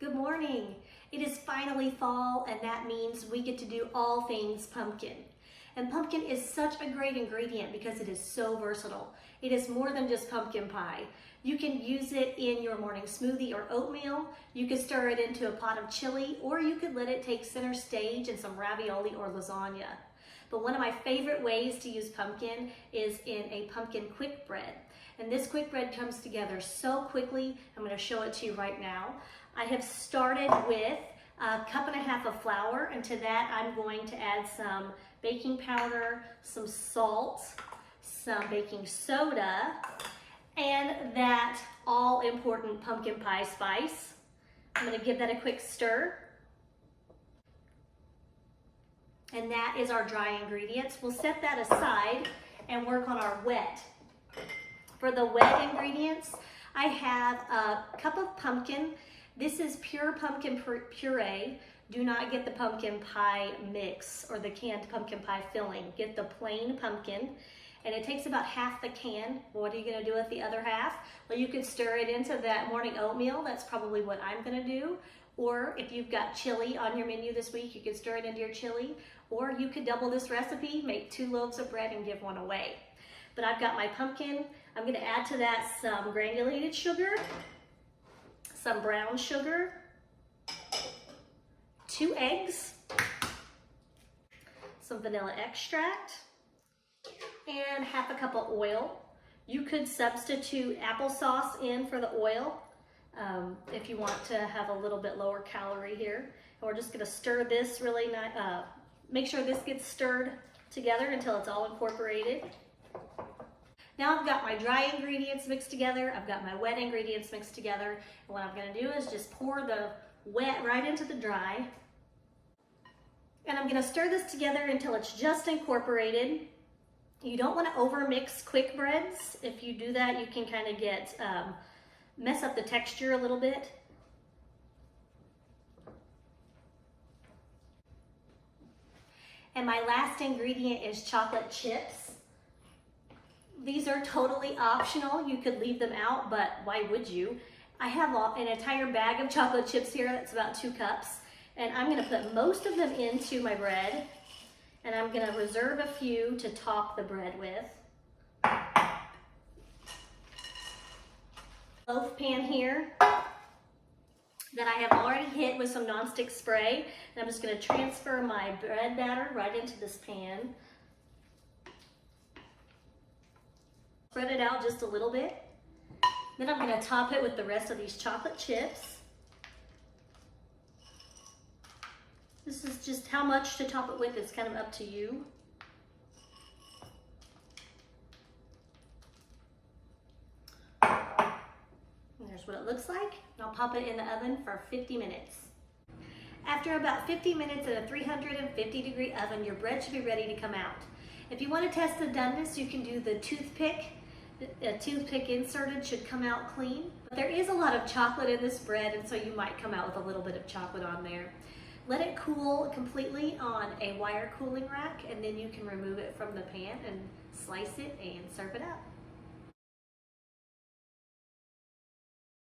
Good morning. It is finally fall, and that means we get to do all things pumpkin. And pumpkin is such a great ingredient because it is so versatile. It is more than just pumpkin pie. You can use it in your morning smoothie or oatmeal. You could stir it into a pot of chili, or you could let it take center stage in some ravioli or lasagna. But one of my favorite ways to use pumpkin is in a pumpkin quick bread. And this quick bread comes together so quickly. I'm going to show it to you right now. I have started with a cup and a half of flour, and to that I'm going to add some baking powder, some salt, some baking soda, and that all important pumpkin pie spice. I'm going to give that a quick stir. And that is our dry ingredients. We'll set that aside and work on our wet. For the wet ingredients, I have a cup of pumpkin. This is pure pumpkin puree. Do not get the pumpkin pie mix or the canned pumpkin pie filling. Get the plain pumpkin, and it takes about half the can. What are you gonna do with the other half? Well, you could stir it into that morning oatmeal. That's probably what I'm gonna do. Or if you've got chili on your menu this week, you could stir it into your chili. Or you could double this recipe, make 2 loaves of bread and give one away. But I've got my pumpkin. I'm gonna add to that some granulated sugar, some brown sugar, 2 eggs, some vanilla extract, and half a cup of oil. You could substitute applesauce in for the oil if you want to have a little bit lower calorie here. And we're just gonna stir this really nice, make sure this gets stirred together until it's all incorporated. Now I've got my dry ingredients mixed together, I've got my wet ingredients mixed together, and what I'm gonna do is just pour the wet right into the dry. And I'm gonna stir this together until it's just incorporated. You don't wanna overmix quick breads. If you do that, you can kind of get, mess up the texture a little bit. And my last ingredient is chocolate chips. These are totally optional. You could leave them out, but why would you? I have an entire bag of chocolate chips here. That's about 2 cups. And I'm gonna put most of them into my bread, and I'm gonna reserve a few to top the bread with. Loaf pan here that I have already hit with some nonstick spray. And I'm just gonna transfer my bread batter right into this pan. Spread it out just a little bit. Then I'm gonna top it with the rest of these chocolate chips. This is just how much to top it with. It's kind of up to you. And there's what it looks like. I'll pop it in the oven for 50 minutes. After about 50 minutes in a 350-degree oven, your bread should be ready to come out. If you want to test the doneness, you can do the toothpick. A toothpick inserted should come out clean. But there is a lot of chocolate in this bread, and so you might come out with a little bit of chocolate on there. Let it cool completely on a wire cooling rack, and then you can remove it from the pan and slice it and serve it up.